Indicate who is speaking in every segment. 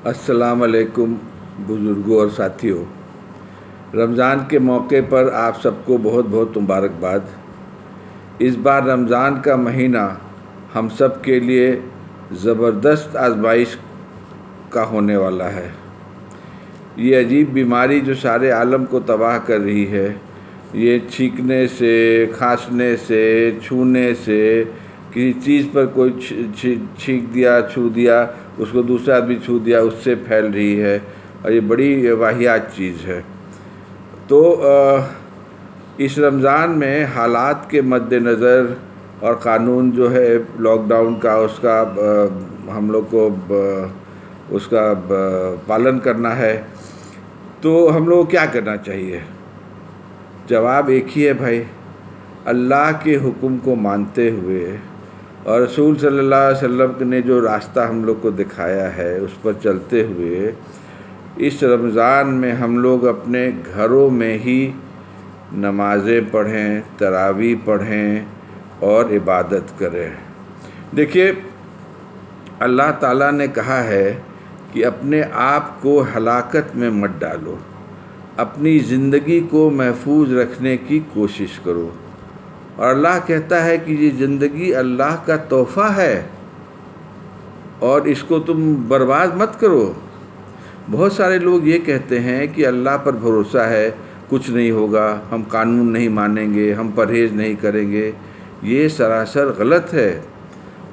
Speaker 1: السلام علیکم بزرگوں اور ساتھیوں، رمضان کے موقع پر آپ سب کو بہت بہت مبارکباد۔ اس بار رمضان کا مہینہ ہم سب کے لیے زبردست آزمائش کا ہونے والا ہے۔ یہ عجیب بیماری جو سارے عالم کو تباہ کر رہی ہے، یہ چھینکنے سے، کھانسنے سے، چھونے سے، کسی چیز پر کوئی چھینک دیا، چھو دیا، اس کو دوسرا آدمی چھو دیا، اس سے پھیل رہی ہے، اور یہ بڑی واہیات چیز ہے۔ تو اس رمضان میں حالات کے مد نظر اور قانون جو ہے لاک ڈاؤن کا، اس کا ہم لوگ کو اس کا پالن کرنا ہے، تو ہم لوگ کو کیا کرنا چاہیے؟ جواب ایک ہی ہے بھائی، اللہ کے حکم کو مانتے ہوئے اور رسول صلی اللہ علیہ وسلم نے جو راستہ ہم لوگ کو دکھایا ہے اس پر چلتے ہوئے اس رمضان میں ہم لوگ اپنے گھروں میں ہی نمازیں پڑھیں، تراویح پڑھیں اور عبادت کریں۔ دیکھیے، اللہ تعالیٰ نے کہا ہے کہ اپنے آپ کو ہلاکت میں مت ڈالو، اپنی زندگی کو محفوظ رکھنے کی کوشش کرو، اور اللہ کہتا ہے کہ یہ زندگی اللہ کا تحفہ ہے اور اس کو تم برباد مت کرو۔ بہت سارے لوگ یہ کہتے ہیں کہ اللہ پر بھروسہ ہے، کچھ نہیں ہوگا، ہم قانون نہیں مانیں گے، ہم پرہیز نہیں کریں گے۔ یہ سراسر غلط ہے۔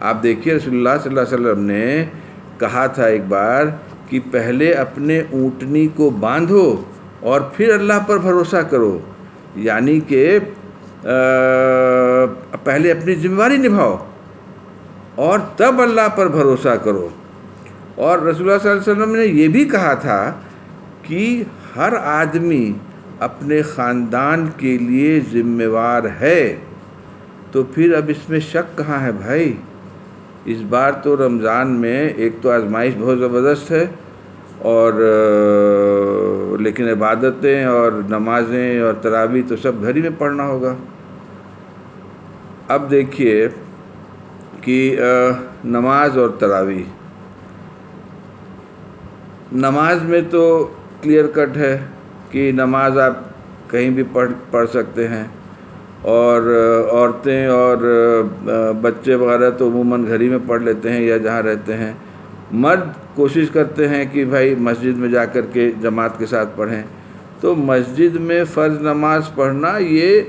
Speaker 1: آپ دیکھیے، رسول اللہ صلی اللہ علیہ وسلم نے کہا تھا ایک بار کہ پہلے اپنے اونٹنی کو باندھو اور پھر اللہ پر بھروسہ کرو، یعنی کہ پہلے اپنی ذمہ داری نبھاؤ اور تب اللہ پر بھروسہ کرو۔ اور رسول اللہ صلی اللہ علیہ وسلم نے یہ بھی کہا تھا کہ ہر آدمی اپنے خاندان کے لیے ذمہ وار ہے، تو پھر اب اس میں شک کہاں ہے بھائی؟ اس بار تو رمضان میں ایک تو آزمائش بہت زبردست ہے، اور لیکن عبادتیں اور نمازیں اور تراویح تو سب گھر ہی میں پڑھنا ہوگا۔ اب دیکھیے کہ نماز اور تراویح، نماز میں تو کلیئر کٹ ہے کہ نماز آپ کہیں بھی پڑھ سکتے ہیں، اور عورتیں اور بچے وغیرہ تو عموماً گھر ہی میں پڑھ لیتے ہیں یا جہاں رہتے ہیں۔ مرد کوشش کرتے ہیں کہ بھائی مسجد میں جا کر کے جماعت کے ساتھ پڑھیں، تو مسجد میں فرض نماز پڑھنا یہ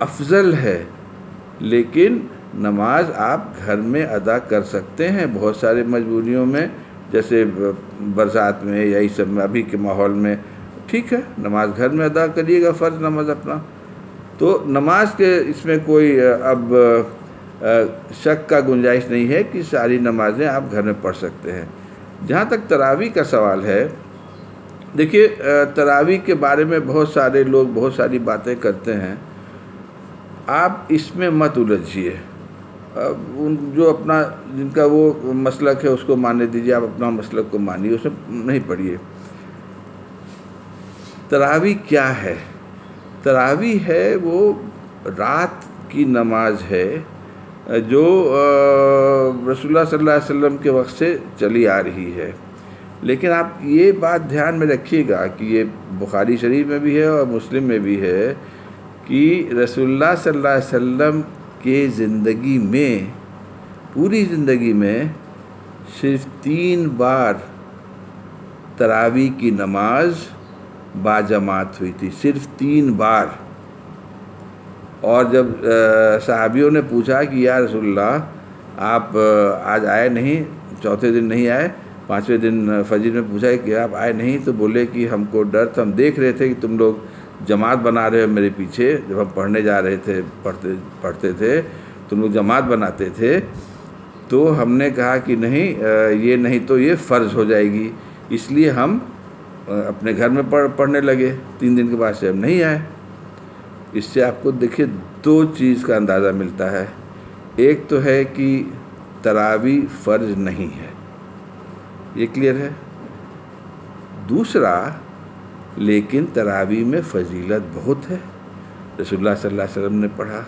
Speaker 1: افضل ہے، لیکن نماز آپ گھر میں ادا کر سکتے ہیں بہت سارے مجبوریوں میں، جیسے برسات میں یا اس سب میں، ابھی کے ماحول میں ٹھیک ہے، نماز گھر میں ادا کریے گا، فرض نماز اپنا۔ تو نماز کے اس میں کوئی اب شک کا گنجائش نہیں ہے کہ ساری نمازیں آپ گھر میں پڑھ سکتے ہیں۔ جہاں تک تراویح کا سوال ہے، دیکھیے تراویح کے بارے میں بہت سارے لوگ بہت ساری باتیں کرتے ہیں، آپ اس میں مت الجھیے۔ جو اپنا جن کا وہ مسلک ہے اس کو ماننے دیجیے، آپ اپنا مسلک کو مانیے، اس میں نہیں پڑھیے۔ تراویح کیا ہے؟ تراویح ہے وہ رات کی نماز ہے جو رسول اللہ صلی اللہ علیہ وسلم کے وقت سے چلی آ رہی ہے، لیکن آپ یہ بات دھیان میں رکھیے گا کہ یہ بخاری شریف میں بھی ہے اور مسلم میں بھی ہے کہ رسول اللہ صلی اللہ علیہ وسلم کے زندگی میں، پوری زندگی میں صرف 3 بار تراویح کی نماز باجماعت ہوئی تھی، صرف 3 بار۔ اور جب صحابیوں نے پوچھا کہ یا رسول اللہ آپ آج آئے نہیں، چوتھے دن نہیں آئے، 5ویں دن فجر میں پوچھا کہ آپ آئے نہیں، تو بولے کہ ہم کو ڈر تھا، ہم دیکھ رہے تھے کہ تم لوگ جماعت بنا رہے ہو میرے پیچھے، جب ہم پڑھنے جا رہے تھے، پڑھتے تھے، تم لوگ جماعت بناتے تھے، تو ہم نے کہا کہ نہیں، یہ نہیں تو یہ فرض ہو جائے گی، اس لیے ہم اپنے گھر میں پڑھنے لگے۔ 3 دن کے بعد سے ہم نہیں آئے۔ اس سے آپ کو دیکھیے 2 چیز کا اندازہ ملتا ہے، ایک تو ہے کہ تراویح فرض نہیں ہے، یہ کلیئر ہے۔ دوسرا، لیکن تراویح میں فضیلت بہت ہے، رسول اللہ صلی اللہ علیہ وسلم نے پڑھا،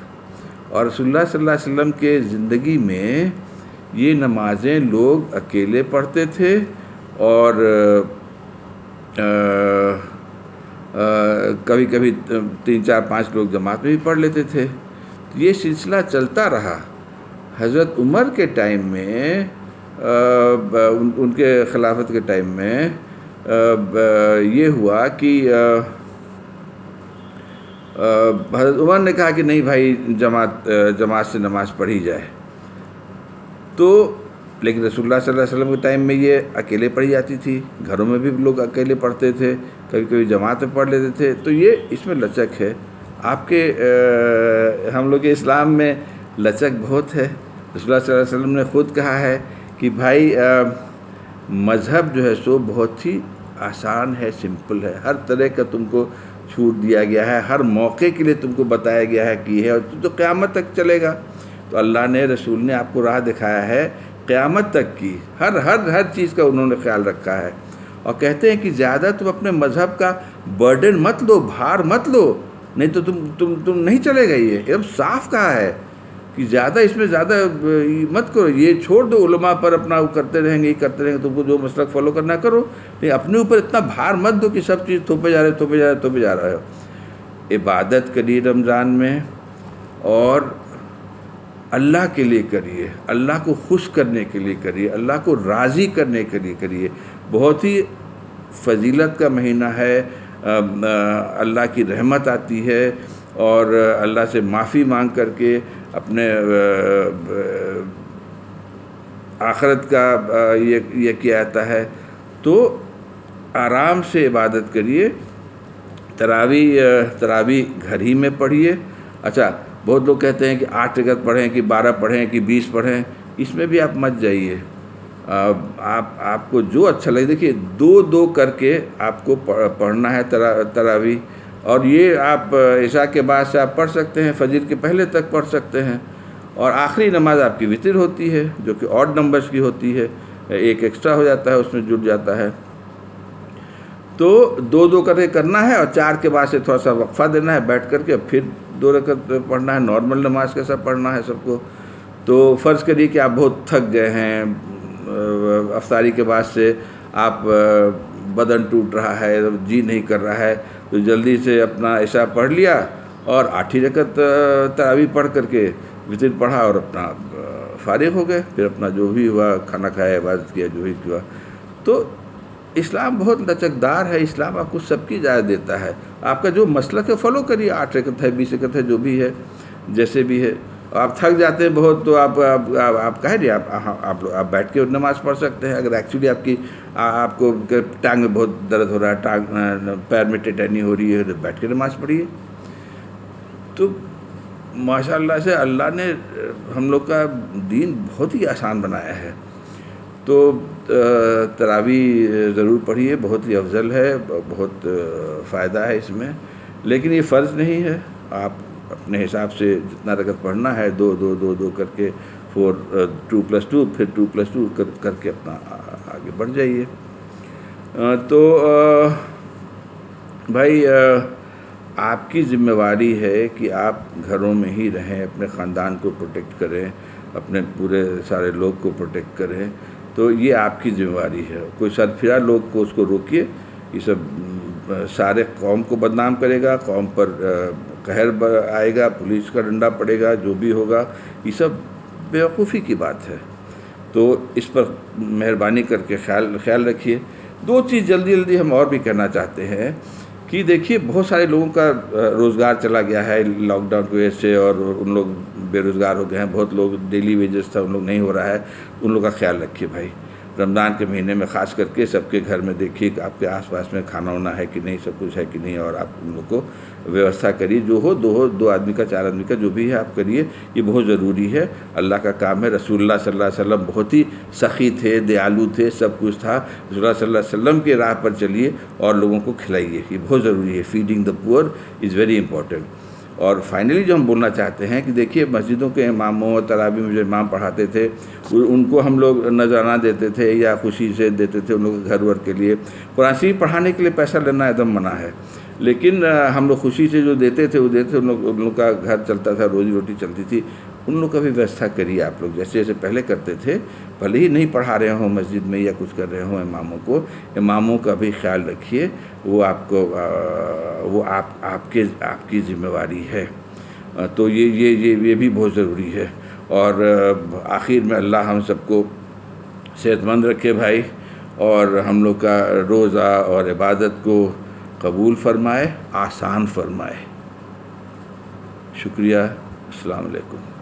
Speaker 1: اور رسول اللہ صلی اللہ علیہ وسلم کے زندگی میں یہ نمازیں لوگ اکیلے پڑھتے تھے اور کبھی کبھی 3 4 5 لوگ جماعت میں بھی پڑھ لیتے تھے. تو یہ سلسلہ چلتا رہا. حضرت عمر کے ٹائم میں ان کے خلافت کے ٹائم میں یہ ہوا کہ حضرت عمر نے کہا کہ نہیں بھائی جماعت سے نماز پڑھی جائے. تو لیکن رسول اللہ صلی اللہ علیہ وسلم کے ٹائم میں یہ اکیلے پڑھی جاتی تھی. گھروں میں بھی لوگ اکیلے پڑھتے تھے, کبھی کبھی جماعت میں پڑھ لیتے تھے. تو یہ اس میں لچک ہے. آپ کے ہم لوگ کے اسلام میں لچک بہت ہے. رسول اللہ صلی اللہ علیہ وسلم نے خود کہا ہے کہ بھائی مذہب جو ہے سو بہت ہی آسان ہے, سمپل ہے. ہر طرح کا تم کو چھوٹ دیا گیا ہے, ہر موقع کے لیے تم کو بتایا گیا ہے کہ یہ ہے, اور تو قیامت تک چلے گا. تو اللہ نے رسول نے آپ کو راہ دکھایا ہے قیامت تک کی. ہر چیز کا انہوں نے خیال رکھا ہے. اور کہتے ہیں کہ زیادہ تم اپنے مذہب کا برڈن مت لو, بھار مت لو, نہیں تو تم نہیں چلے گا. یہ اب صاف کہا ہے کہ زیادہ اس میں زیادہ مت کرو. یہ چھوڑ دو علماء پر, اپنا وہ کرتے رہیں گے, یہ کرتے رہیں گے, تم کو جو مسلک فالو کرنا کرو, لیکن اپنے اوپر اتنا بھار مت دو کہ سب چیز تھوپے جا رہے ہو. عبادت کریے رمضان میں, اور اللہ کے لیے کریے, اللہ کو خوش کرنے کے لیے کریے, اللہ کو راضی کرنے کے لیے کریے. بہت ہی فضیلت کا مہینہ ہے. اللہ کی رحمت آتی ہے, اور اللہ سے معافی مانگ کر کے اپنے آخرت کا یہ کیا جاتا ہے. تو آرام سے عبادت کریے. تراویح گھر ہی میں پڑھیے. اچھا, بہت لوگ کہتے ہیں کہ 8 رکعت پڑھیں, کہ 12 پڑھیں, کہ 20 پڑھیں. اس میں بھی آپ مت جائیے. آپ کو جو اچھا لگے. دیکھیے 2 کر کے آپ کو پڑھنا ہے تراویح. اور یہ آپ عشاء کے بعد سے آپ پڑھ سکتے ہیں, فجر کے پہلے تک پڑھ سکتے ہیں. اور آخری نماز آپ کی وتر ہوتی ہے, جو کہ آڈ نمبرز کی ہوتی ہے, ایک ایکسٹرا ہو جاتا ہے, اس میں جڑ جاتا ہے. تو 2 کر کے کرنا ہے, اور 4 کے بعد سے تھوڑا سا وقفہ دینا ہے بیٹھ کر کے, پھر 2 رکعت پڑھنا ہے. نارمل نماز کے ساتھ پڑھنا ہے سب کو. تو فرض کریے کہ آپ بہت تھک گئے ہیں, افطاری کے بعد سے آپ بدن ٹوٹ رہا ہے, جی نہیں کر رہا ہے, تو جلدی سے اپنا عشاء پڑھ لیا, اور 8 رکعت تراویح پڑھ کر کے وتر پڑھا, اور اپنا فارغ ہو گئے. پھر اپنا جو بھی ہوا, کھانا کھایا, عبادت کیا, جو بھی کیا. تو اسلام بہت لچکدار ہے. اسلام آپ کو سب کی اجازت دیتا ہے. آپ کا جو مسلک ہے فالو کریے. 8 رکعت ہے, 20 رکعت ہے, جو بھی ہے, جیسے بھی ہے. آپ تھک جاتے ہیں بہت, تو آپ کہہ رہیے آپ بیٹھ کے نماز پڑھ سکتے ہیں. اگر ایکچولی آپ کو ٹانگ میں بہت درد ہو رہا ہے, پیر میں ٹیٹانی ہو رہی ہے, تو بیٹھ کے نماز پڑھیے. تو ماشاء اللہ سے اللہ نے ہم لوگ کا دین بہت ہی آسان بنایا ہے. تو تراویح ضرور پڑھیے, بہت ہی افضل ہے, بہت فائدہ ہے اس میں. لیکن یہ فرض نہیں ہے. آپ اپنے حساب سے جتنا رکعت پڑھنا ہے, 2 کر کے 2 + 2, پھر 2 + 2 کر کے اپنا آگے بڑھ جائیے. تو بھائی آپ کی ذمہ داری ہے کہ آپ گھروں میں ہی رہیں, اپنے خاندان کو پروٹیکٹ کریں, اپنے پورے سارے لوگ کو پروٹیکٹ کریں. تو یہ آپ کی ذمہ داری ہے. کوئی سرفراز لوگ کو اس کو روکیے. یہ سب سارے قوم کو بدنام کرے گا, قوم پر قہر آئے گا, پولیس کا ڈنڈا پڑے گا, جو بھی ہوگا. یہ سب بیوقوفی کی بات ہے. تو اس پر مہربانی کر کے خیال رکھیے. 2 چیز جلدی ہم اور بھی کہنا چاہتے ہیں کہ دیکھیے بہت سارے لوگوں کا روزگار چلا گیا ہے لاک ڈاؤن کی وجہ سے, اور ان لوگ بے روزگار ہو گئے ہیں. بہت لوگ ڈیلی ویجز تھا, ان لوگ نہیں ہو رہا ہے. ان لوگ کا خیال رکھیے بھائی. رمضان کے مہینے میں خاص کر کے سب کے گھر میں دیکھیے کہ آپ کے آس پاس میں کھانا وانا ہے کہ نہیں, سب کچھ ہے کہ نہیں, اور آپ ان لوگ کو ویوستھا کریے. جو ہو 2 آدمی کا, 4 آدمی کا, جو بھی ہے آپ کریے. یہ بہت ضروری ہے. اللہ کا کام ہے. رسول اللہ صلی اللہ علیہ وسلم بہت ہی سخی تھے, دیالو تھے, سب کچھ تھا. رسول اللہ صلی اللہ علیہ وسلم کے راہ پر چلیے اور لوگوں کو کھلائیے. یہ بہت ضروری ہے. فیڈنگ دا پور از ویری امپورٹنٹ. اور فائنلی جو ہم بولنا چاہتے ہیں کہ دیکھیے مسجدوں کے اماموں اور تراویح میں جو امام پڑھاتے تھے, ان کو ہم لوگ نذرانہ دیتے تھے یا خوشی سے دیتے تھے ان لوگوں کے گھر ور کے لیے. قرآن شریف پڑھانے کے لیے پیسہ لینا ایک دم منع ہے, لیکن ہم لوگ خوشی سے جو دیتے تھے وہ دیتے تھے. ان لوگ کا گھر چلتا تھا, روزی روٹی چلتی تھی. ان لوگ کا بھی ویوستھا کریے آپ لوگ، جیسے جیسے پہلے کرتے تھے، بھلے ہی نہیں پڑھا رہے ہوں مسجد میں یا کچھ کر رہے ہوں اماموں کو، اماموں کا بھی خیال رکھیے، وہ آپ کو وہ آپ کی ذمہ داری ہے، تو یہ بھی بہت ضروری ہے۔ اور آخر میں اللہ ہم سب کو صحت مند رکھے بھائی، اور ہم لوگ کا روزہ اور عبادت کو قبول فرمائے، آسان فرمائے۔ شکریہ، السلام علیکم۔